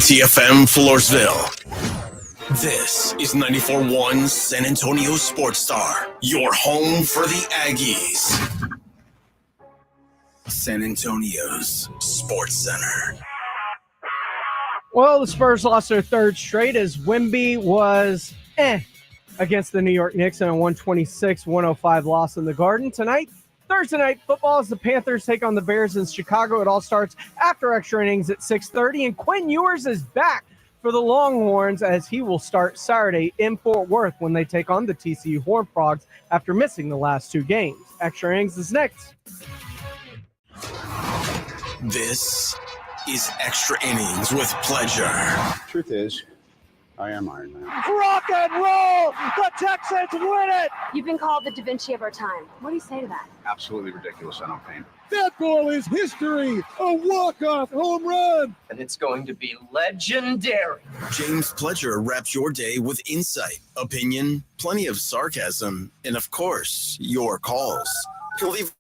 WATFM Floresville. This is 94.1 San Antonio Sports Star, your home for the Aggies. San Antonio's Sports Center. Well, the Spurs lost their third straight as Wemby was against the New York Knicks in a 126-105 loss in the Garden. Tonight, Thursday night football, as the Panthers take on the Bears in Chicago. It all starts after extra innings at 6:30, and Quinn Ewers is back for the Longhorns as he will start Saturday in Fort Worth when they take on the TCU Horned Frogs after missing the last two games. Extra innings is next. This is Extra Innings with Pleasure. Truth is, I am Iron Man. Rock and roll! The Texans win it! You've been called the Da Vinci of our time. What do you say to that? Absolutely ridiculous. I don't paint. That ball is history. A walk-off home run. And it's going to be legendary. James Pledger wraps your day with insight, opinion, plenty of sarcasm, and of course, your calls. He'll leave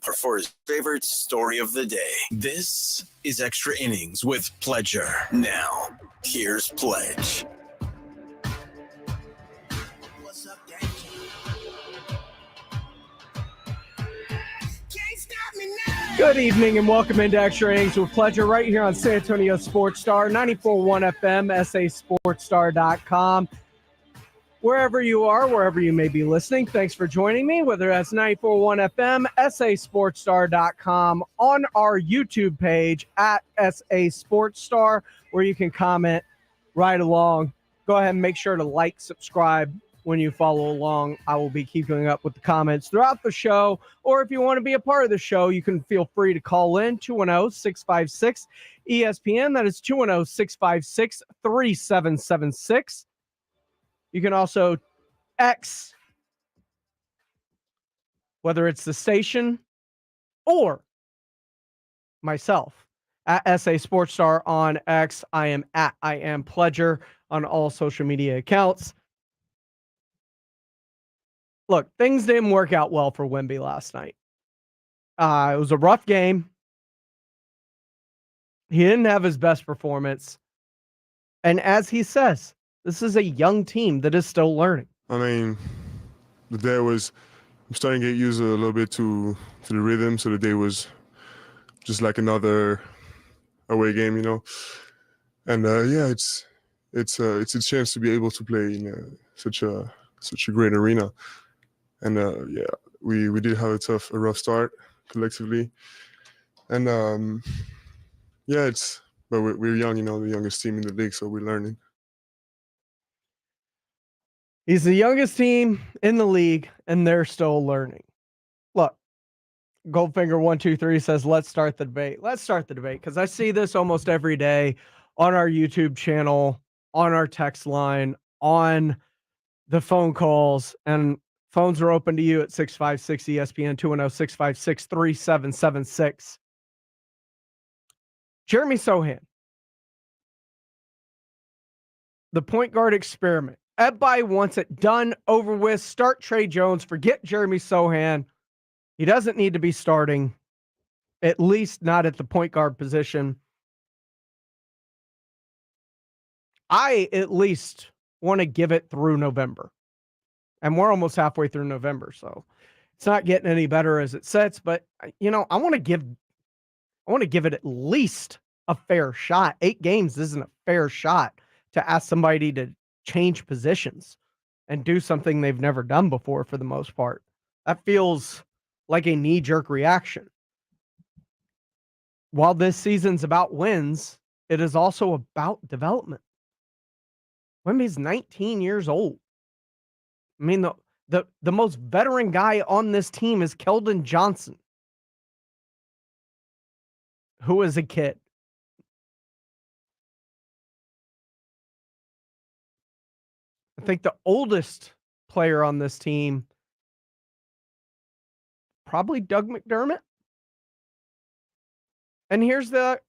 for his favorite story of the day. This is Extra Innings with Pledger. Now, here's Pledge. What's up, Daddy? Can't stop me now. Good evening and welcome into Extra Innings with Pleasure right here on San Antonio Sports Star, 94.1 FM, sasportstar.com. Wherever you are, wherever you may be listening, thanks for joining me, whether that's 94.1 FM, sasportstar.com, on our YouTube page at SA Sports Star, where you can comment right along. Go ahead and make sure to like, subscribe when you follow along. I will be keeping up with the comments throughout the show, or if you want to be a part of the show, you can feel free to call in 210-656-ESPN. That is 210-656-3776. You can also X, whether it's the station or myself, at SA Sports Star on X. I am at I Am Pledger on all social media accounts. Look, things didn't work out well for Wemby last night. It was a rough game. He didn't have his best performance. And as he says, this is a young team that is still learning. I mean, the day I'm starting to get used a little bit to the rhythm. So the day was just like another away game, you know. And it's a chance to be able to play in such a great arena. And we did have a rough start collectively. And but we're young, you know, the youngest team in the league, so we're learning. He's the youngest team in the league, and they're still learning. Look, Goldfinger123 says, let's start the debate. Let's start the debate, because I see this almost every day on our YouTube channel, on our text line, on the phone calls, and phones are open to you at 656-ESPN, 210-656-3776. Jeremy Sohan, the point guard experiment. Everybody wants it done, over with. Start Trey Jones. Forget Jeremy Sohan. He doesn't need to be starting, at least not at the point guard position. I at least want to give it through November. And we're almost halfway through November, so it's not getting any better as it sits. But, you know, I want to give it at least a fair shot. 8 games isn't a fair shot to ask somebody to change positions and do something they've never done before for the most part. That feels like a knee-jerk reaction. While this season's about wins, it is also about development. Wemby's 19 years old. I mean, the most veteran guy on this team is Keldon Johnson, who is a kid. I think the oldest player on this team, probably Doug McDermott. And here's the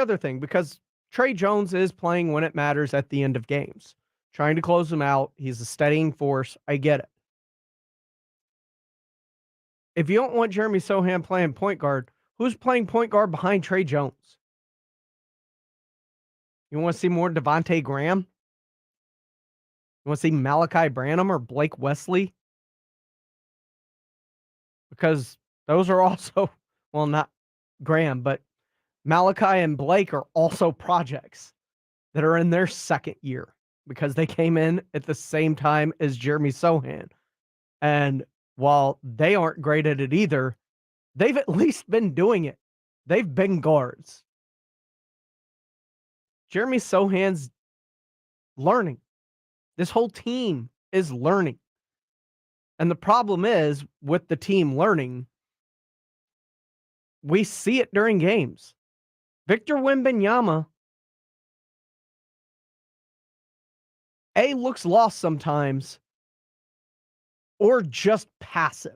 other thing, because Trey Jones is playing when it matters at the end of games, trying to close them out. He's a steadying force. I get it. If you don't want Jeremy Sohan playing point guard, who's playing point guard behind Trey Jones? You want to see more Devontae Graham? You want to see Malachi Branham or Blake Wesley? Because those are also, well, not Graham, but Malachi and Blake are also projects that are in their second year because they came in at the same time as Jeremy Sohan. And while they aren't great at it either, they've at least been doing it. They've been guards. Jeremy Sohan's learning. This whole team is learning. And the problem is with the team learning, we see it during games. Victor Wembanyama, looks lost sometimes or just passive.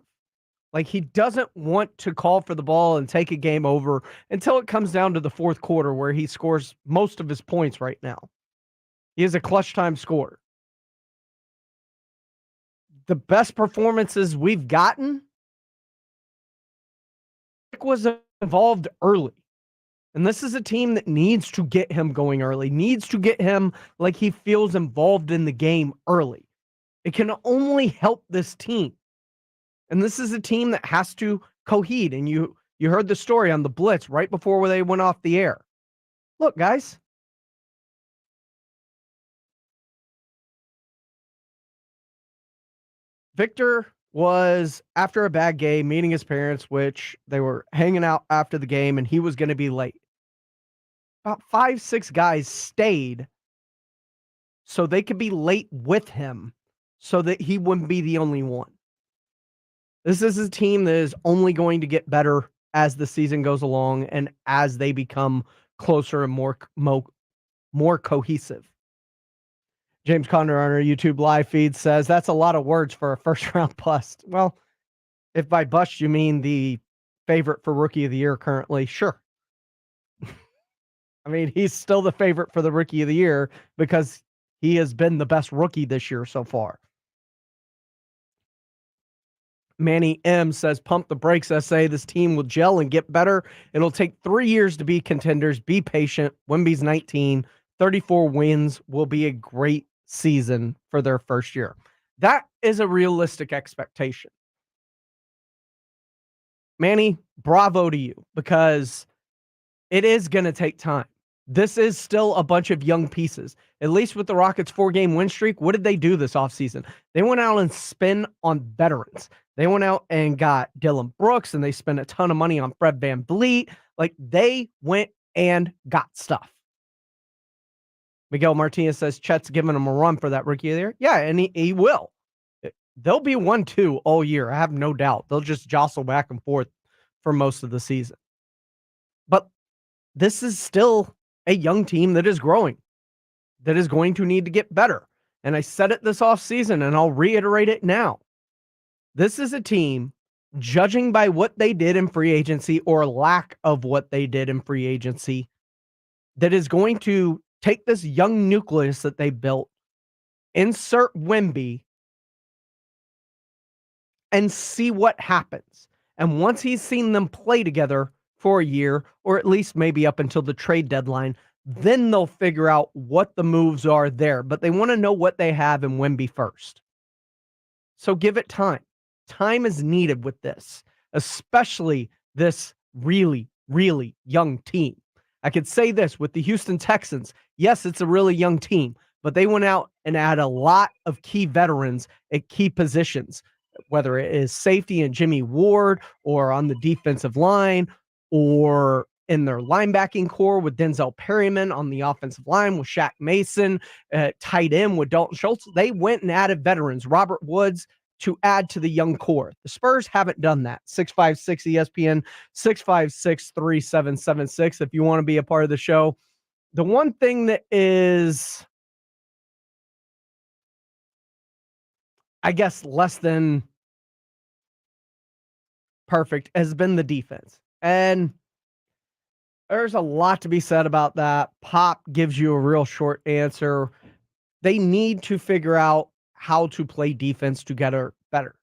Like he doesn't want to call for the ball and take a game over until it comes down to the fourth quarter where he scores most of his points right now. He is a clutch time scorer. The best performances we've gotten was involved early. And this is a team that needs to get him going early, needs to get him like he feels involved in the game early. It can only help this team. And this is a team that has to cohere. And you heard the story on the Blitz right before they went off the air. Look, guys. Victor was, after a bad game, meeting his parents, which they were hanging out after the game, and he was going to be late. About 5-6 guys stayed so they could be late with him so that he wouldn't be the only one. This is a team that is only going to get better as the season goes along and as they become closer and more cohesive. James Conner on our YouTube live feed says, that's a lot of words for a first-round bust. Well, if by bust you mean the favorite for Rookie of the Year currently, sure. I mean, he's still the favorite for the Rookie of the Year because he has been the best rookie this year so far. Manny M says, pump the brakes, SA. This team will gel and get better. It'll take 3 years to be contenders. Be patient. Wemby's 19. 34 wins will be a great season for their first year. That is a realistic expectation. Manny, bravo to you, because it is going to take time. This is still a bunch of young pieces. At least with the Rockets' 4-game win streak, what did they do this offseason? They went out and spent on veterans. They went out and got Dylan Brooks, and they spent a ton of money on Fred VanVleet. Like, they went and got stuff. Miguel Martinez says Chet's giving him a run for that Rookie of the Year. Yeah, and he will. They'll be 1-2 all year. I have no doubt. They'll just jostle back and forth for most of the season. But this is still a young team that is growing, that is going to need to get better. And I said it this offseason, and I'll reiterate it now. This is a team, judging by what they did in free agency or lack of what they did in free agency, that is going to take this young nucleus that they built, insert Wemby, and see what happens. And once he's seen them play together for a year, or at least maybe up until the trade deadline, then they'll figure out what the moves are there. But they want to know what they have in Wemby first. So give it time. Time is needed with this, especially this really, really young team. I could say this with the Houston Texans. Yes, it's a really young team, but they went out and had a lot of key veterans at key positions, whether it is safety and Jimmy Ward, or on the defensive line, or in their linebacking core with Denzel Perryman, on the offensive line with Shaq Mason, tight end with Dalton Schultz. They went and added veterans, Robert Woods, to add to the young core. The Spurs haven't done that. 656 ESPN, 656-3776 if you want to be a part of the show. The one thing that is, I guess, less than perfect has been the defense. And there's a lot to be said about that. Pop gives you a real short answer. They need to figure out how to play defense together better.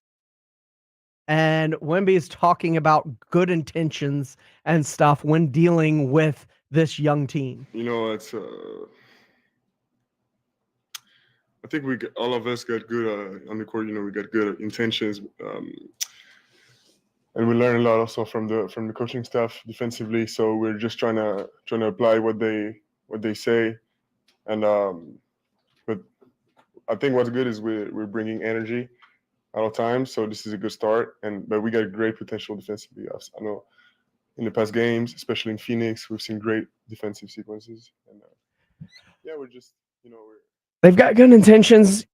And Wemby is talking about good intentions and stuff when dealing with this young team. You know, it's I think all of us got good on the court. We got good intentions, and we learn a lot also from the coaching staff defensively. So we're just trying to apply what they say, and but I think what's good is we're bringing energy at all times. So this is a good start, but we got great potential defensively. I know in the past games, especially in Phoenix, we've seen great defensive sequences, and we're just They've got good intentions.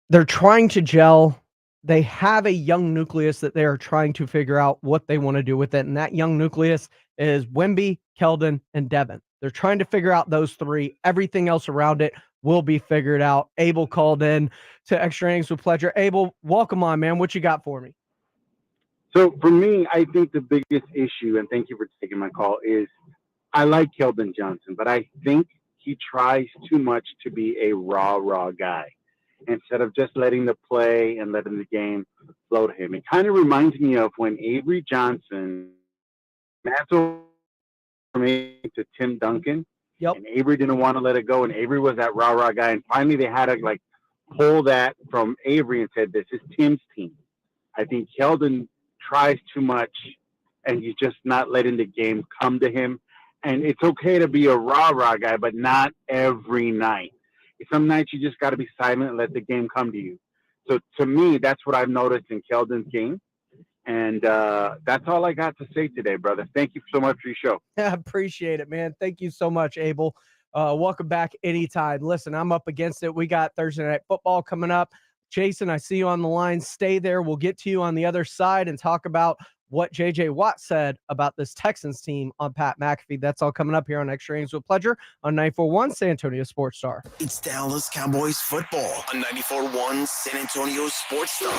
They're trying to gel. They have a young nucleus that they are trying to figure out what they want to do with it. And that young nucleus is Wemby, Keldon, and Devin. They're trying to figure out those three. Everything else around it will be figured out. Abel called in to Extra Innings with Pleasure. Abel, welcome on, man. What you got for me? So for me, I think the biggest issue, and thank you for taking my call, is I like Keldon Johnson, but I think he tries too much to be a raw guy instead of just letting the play and letting the game flow to him. It kind of reminds me of when Avery Johnson mantled to Tim Duncan, and Avery didn't want to let it go, and Avery was that rah guy, and finally they had to pull that from Avery and said, this is Tim's team. I think Keldon tries too much, and he's just not letting the game come to him. And it's okay to be a rah guy, but not every night. Some nights you just got to be silent and let the game come to you. So to me, that's what I've noticed in Keldon's game. And that's all I got to say today, brother. Thank you so much for your show. I appreciate it, man. Thank you so much, Abel. Welcome back anytime. Listen, I'm up against it. We got Thursday Night Football coming up. Jason, I see you on the line. Stay there. We'll get to you on the other side and talk about what J.J. Watt said about this Texans team on Pat McAfee. That's all coming up here on Extra Innings with Pleasure on 94.1 San Antonio Sports Star. It's Dallas Cowboys football on 94.1 San Antonio Sports Star.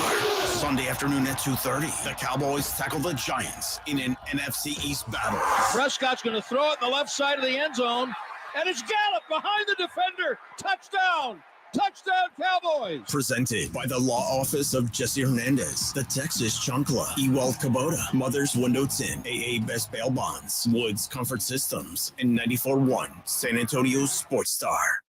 Sunday afternoon at 2:30, the Cowboys tackle the Giants in an NFC East battle. Prescott's going to throw it in the left side of the end zone, and it's Gallup behind the defender. Touchdown! Touchdown, Cowboys! Presented by the Law Office of Jesse Hernandez, the Texas Chunkla, Ewald Kubota, Mother's Window Tint, AA Best Bail Bonds, Woods Comfort Systems, and 94.1 San Antonio Sports Star.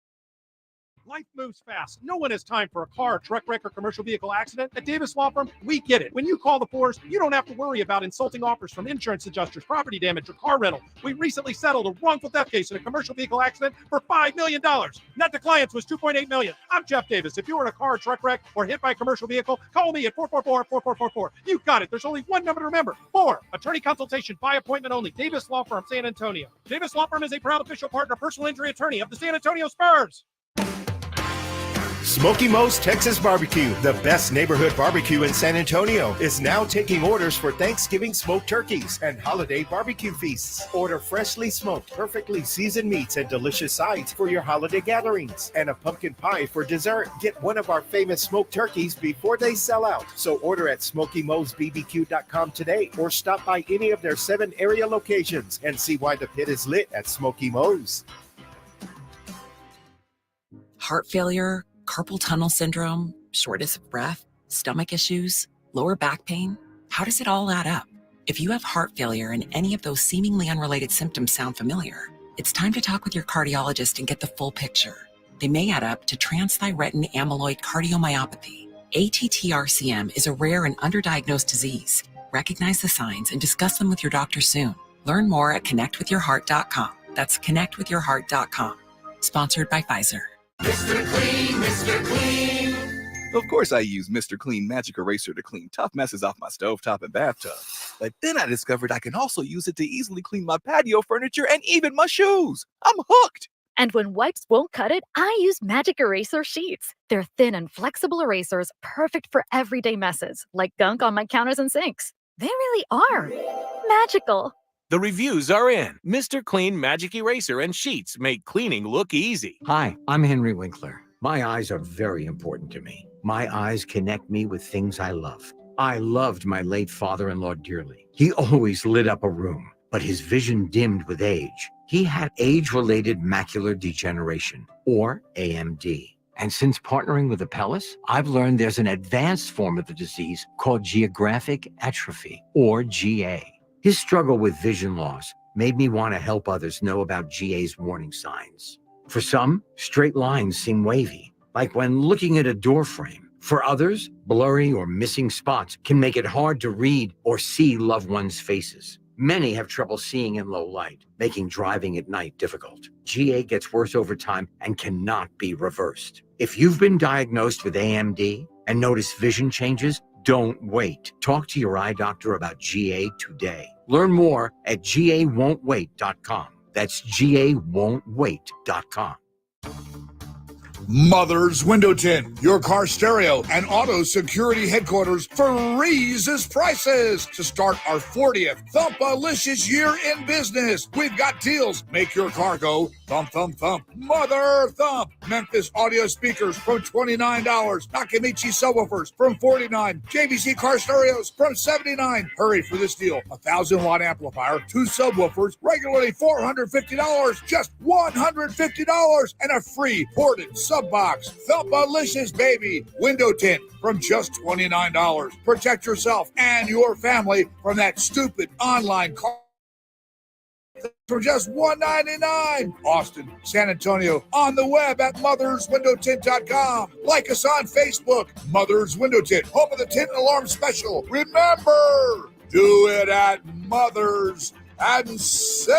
Life moves fast. No one has time for a car, truck wreck, or commercial vehicle accident. At Davis Law Firm, we get it. When you call the force, you don't have to worry about insulting offers from insurance adjusters, property damage, or car rental. We recently settled a wrongful death case in a commercial vehicle accident for $5 million. Net to clients was $2.8 million. I'm Jeff Davis. If you were in a car, truck wreck, or hit by a commercial vehicle, call me at 444-4444. You got it. There's only one number to remember. 4. Attorney consultation by appointment only. Davis Law Firm, San Antonio. Davis Law Firm is a proud official partner, personal injury attorney of the San Antonio Spurs. Smoky Mo's Texas Barbecue, the best neighborhood barbecue in San Antonio, is now taking orders for Thanksgiving smoked turkeys and holiday barbecue feasts. Order freshly smoked, perfectly seasoned meats and delicious sides for your holiday gatherings, and a pumpkin pie for dessert. Get one of our famous smoked turkeys before they sell out. So order at SmokyMo'sBBQ.com today, or stop by any of their 7 area locations and see why the pit is lit at Smoky Mo's. Heart failure, carpal tunnel syndrome, shortness of breath, stomach issues, lower back pain. How does it all add up? If you have heart failure and any of those seemingly unrelated symptoms sound familiar, it's time to talk with your cardiologist and get the full picture. They may add up to transthyretin amyloid cardiomyopathy. ATTR-CM is a rare and underdiagnosed disease. Recognize the signs and discuss them with your doctor soon. Learn more at connectwithyourheart.com. That's connectwithyourheart.com. Sponsored by Pfizer. Mr. Clean, Mr. Clean. Of course I use Mr. Clean Magic Eraser to clean tough messes off my stovetop and bathtub. But then I discovered I can also use it to easily clean my patio furniture and even my shoes. I'm hooked. And when wipes won't cut it, I use Magic Eraser Sheets. They're thin and flexible erasers, perfect for everyday messes, like gunk on my counters and sinks. They really are magical. The reviews are in. Mr. Clean Magic Eraser and Sheets make cleaning look easy. Hi, I'm Henry Winkler. My eyes are very important to me. My eyes connect me with things I love. I loved my late father-in-law dearly. He always lit up a room, but his vision dimmed with age. He had age-related macular degeneration, or AMD. And since partnering with Apellis, I've learned there's an advanced form of the disease called geographic atrophy, or GA. His struggle with vision loss made me want to help others know about GA's warning signs. For some, straight lines seem wavy. like when looking at a door frame. For others, blurry or missing spots can make it hard to read or see loved ones' faces. Many have trouble seeing in low light, making driving at night difficult. GA gets worse over time and cannot be reversed. If you've been diagnosed with AMD and notice vision changes, don't wait. Talk to your eye doctor about GA today. Learn more at GAWon'tWait.com. That's GAWon'tWait.com. Mother's Window Tint, your car stereo and auto security headquarters for Reese's prices. To start our 40th Thumpalicious year in business, we've got deals. Make your car go thump, thump, thump. Mother thump. Memphis audio speakers from $29. Nakamichi subwoofers from $49. JVC car stereos from $79. Hurry for this deal. 1,000-watt amplifier, 2 subwoofers, regularly $450, just $150, and a free ported sub box. Thumpalicious, baby. Window tint from just $29. Protect yourself and your family from that stupid online car for just $199. Austin, San Antonio, on the web at motherswindowtint.com. Like us on Facebook, Mother's Window Tint, home of the Tint and Alarm Special. Remember, do it at Mother's and save.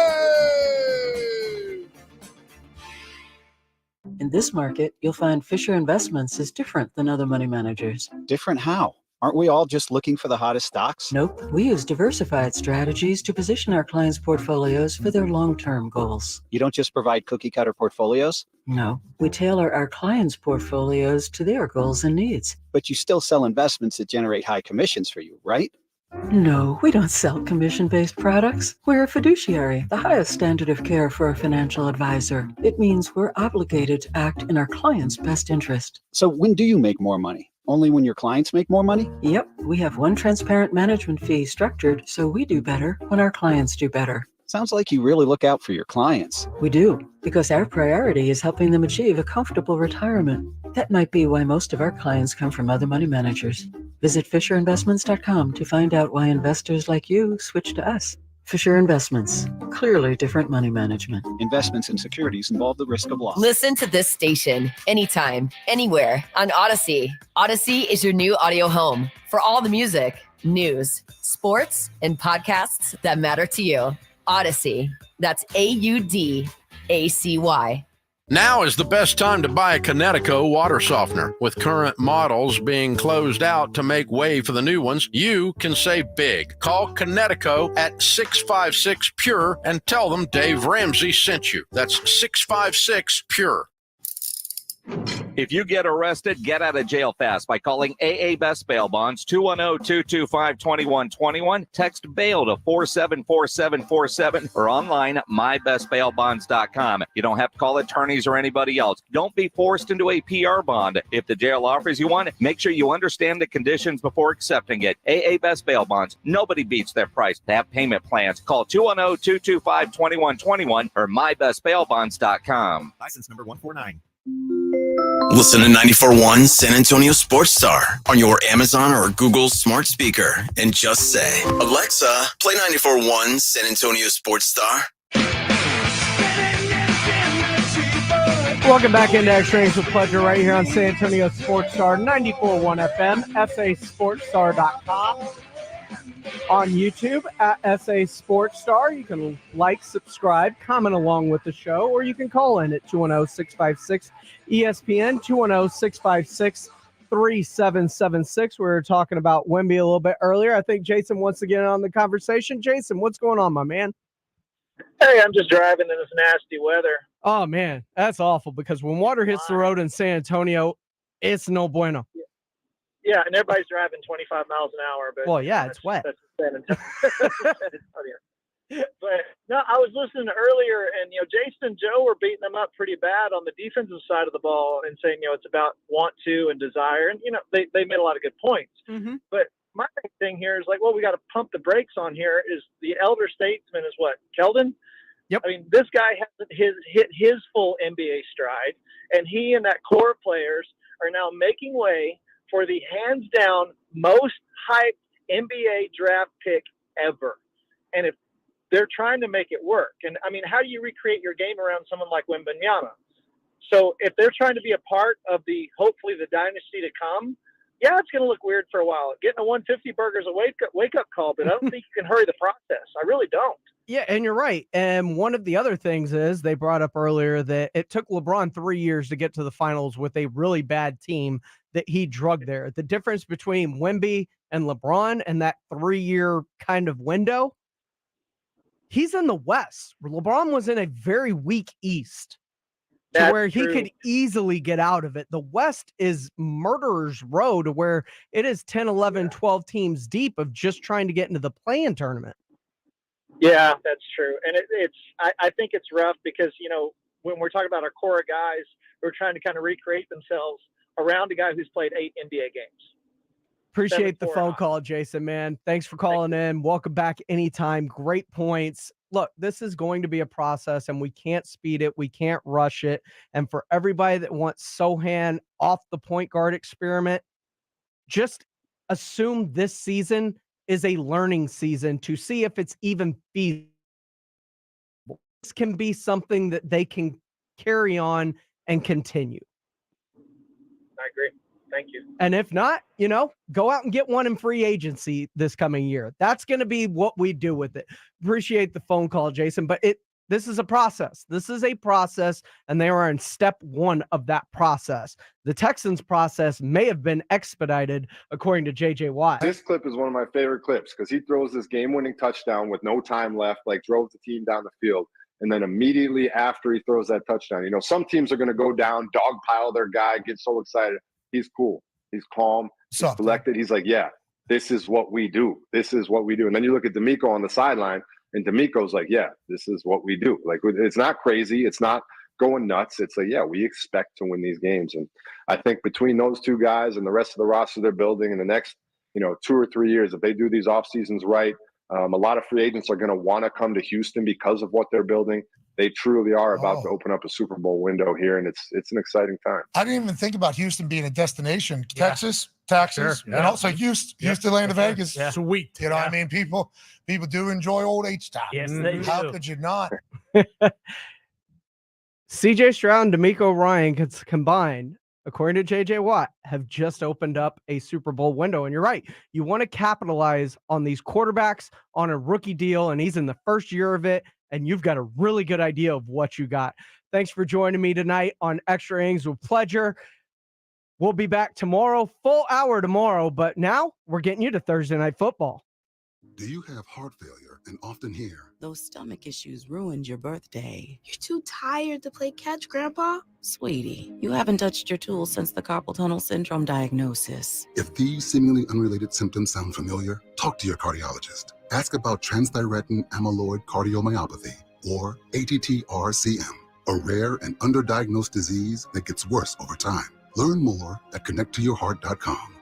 In this market, you'll find Fisher Investments is different than other money managers. Different how? Aren't we all just looking for the hottest stocks? Nope. We use diversified strategies to position our clients' portfolios for their long-term goals. You don't just provide cookie-cutter portfolios? No. We tailor our clients' portfolios to their goals and needs. But you still sell investments that generate high commissions for you, right? No, we don't sell commission-based products. We're a fiduciary, the highest standard of care for a financial advisor. It means we're obligated to act in our client's best interest. So when do you make more money? Only when your clients make more money? Yep, we have one transparent management fee structured so we do better when our clients do better. Sounds like you really look out for your clients. We do, because our priority is helping them achieve a comfortable retirement. That might be why most of our clients come from other money managers. Visit FisherInvestments.com to find out why investors like you switch to us. Fisher Investments, clearly different money management. Investments in securities involve the risk of loss. Listen to this station anytime, anywhere on Odyssey. Odyssey is your new audio home for all the music, news, sports, and podcasts that matter to you. Odyssey. That's AUDACY. Now is the best time to buy a Connecticut water softener. With current models being closed out to make way for the new ones, you can save big. Call Connecticut at 656-PURE and tell them Dave Ramsey sent you. That's 656-PURE. If you get arrested, get out of jail fast by calling AA Best Bail Bonds, 210-225-2121. Text bail to 474747 or online at mybestbailbonds.com. You don't have to call attorneys or anybody else. Don't be forced into a PR bond. If the jail offers you one, make sure you understand the conditions before accepting it. AA Best Bail Bonds. Nobody beats their price. They have payment plans. Call 210-225-2121 or mybestbailbonds.com. License number 149. Listen to 94.1 San Antonio Sports Star on your Amazon or Google smart speaker and just say, Alexa, play 94.1 San Antonio Sports Star. Welcome back into Extra Innings with Pleasure right here on San Antonio Sports Star, 94.1 FM, sasportstar.com. On YouTube at SA Sports Star. You can like, subscribe, comment along with the show, or you can call in at 210-656-ESPN, 210-656-3776. We were talking about Wemby a little bit earlier. I think Jason wants to get in on the conversation. Jason, what's going on, my man? Hey, I'm just driving in this nasty weather. Oh, man, that's awful because when water hits the road in San Antonio, it's no bueno. Yeah, and everybody's driving 25 miles an hour. But well, yeah, it's wet. That's San Antonio. But no, I was listening earlier, and Jason and Joe were beating them up pretty bad on the defensive side of the ball, and saying it's about want to and desire, and they made a lot of good points. Mm-hmm. But my thing here is we got to pump the brakes on here. Is the elder statesman is what Keldon? Yep. I mean, this guy hasn't hit his full NBA stride, and he and that core of players are now making way for the hands-down most hyped NBA draft pick ever. And if they're trying to make it work, and I mean, how do you recreate your game around someone like Wembanyama? So if they're trying to be a part of hopefully the dynasty to come, yeah, it's going to look weird for a while. Getting a 150 burger is a wake up call, but I don't think you can hurry the process. I really don't. Yeah, and you're right. And one of the other things is they brought up earlier that it took LeBron 3 years to get to the finals with a really bad team that he drugged there. The difference between Wemby and LeBron and that 3-year kind of window, he's in the West. LeBron was in a very weak East to where he could easily get out of it. The West is murderer's row to where it is 10, 11, 12 teams deep of just trying to get into the play-in tournament. Yeah, that's true. And I think it's rough because, when we're talking about our core of guys who are trying to kind of recreate themselves around a guy who's played 8 NBA games. Appreciate the phone call, Jason, man. Thanks for calling in. Welcome back anytime. Great points. Look, this is going to be a process, and we can't speed it. We can't rush it. And for everybody that wants Sohan off the point guard experiment, just assume this season is a learning season to see if it's even feasible. This can be something that they can carry on and continue. I agree. Thank you. And if not, go out and get one in free agency this coming year. That's going to be what we do with it. Appreciate the phone call, Jason, but this is a process. This is a process, and they are in step 1 of that process. The Texans process may have been expedited, according to J.J. Watt. This clip is one of my favorite clips because he throws this game-winning touchdown with no time left, drove the team down the field. And then immediately after he throws that touchdown, some teams are going to go down, dogpile their guy, get so excited. He's cool. He's calm. He's collected. He's like, yeah, this is what we do. This is what we do. And then you look at D'Amico on the sideline, and D'Amico's like, yeah, this is what we do. It's not crazy. It's not going nuts. It's like, yeah, we expect to win these games. And I think between those two guys and the rest of the roster they're building in the next, 2 or 3 years, if they do these off seasons right, a lot of free agents are going to want to come to Houston because of what they're building. They truly are about to open up a Super Bowl window here, and it's an exciting time. I didn't even think about Houston being a destination. Texas, taxes, and also Houston, land of Vegas. Yeah. Sweet. What I mean? People do enjoy old H-Town. Yes, they How do. could you not? CJ Stroud and D'Amico Ryan combined, according to J.J. Watt, have just opened up a Super Bowl window. And you're right. You want to capitalize on these quarterbacks on a rookie deal, and he's in the first year of it, and you've got a really good idea of what you got. Thanks for joining me tonight on Extra Innings with Pleasure. We'll be back tomorrow, full hour tomorrow, but now we're getting you to Thursday Night Football. Do you have heart failure and often hear, "Those stomach issues ruined your birthday"? "You're too tired to play catch, Grandpa." Sweetie, you haven't touched your tools since the carpal tunnel syndrome diagnosis. If these seemingly unrelated symptoms sound familiar, talk to your cardiologist. Ask about transthyretin amyloid cardiomyopathy, or ATTR-CM, a rare and underdiagnosed disease that gets worse over time. Learn more at connecttoyourheart.com.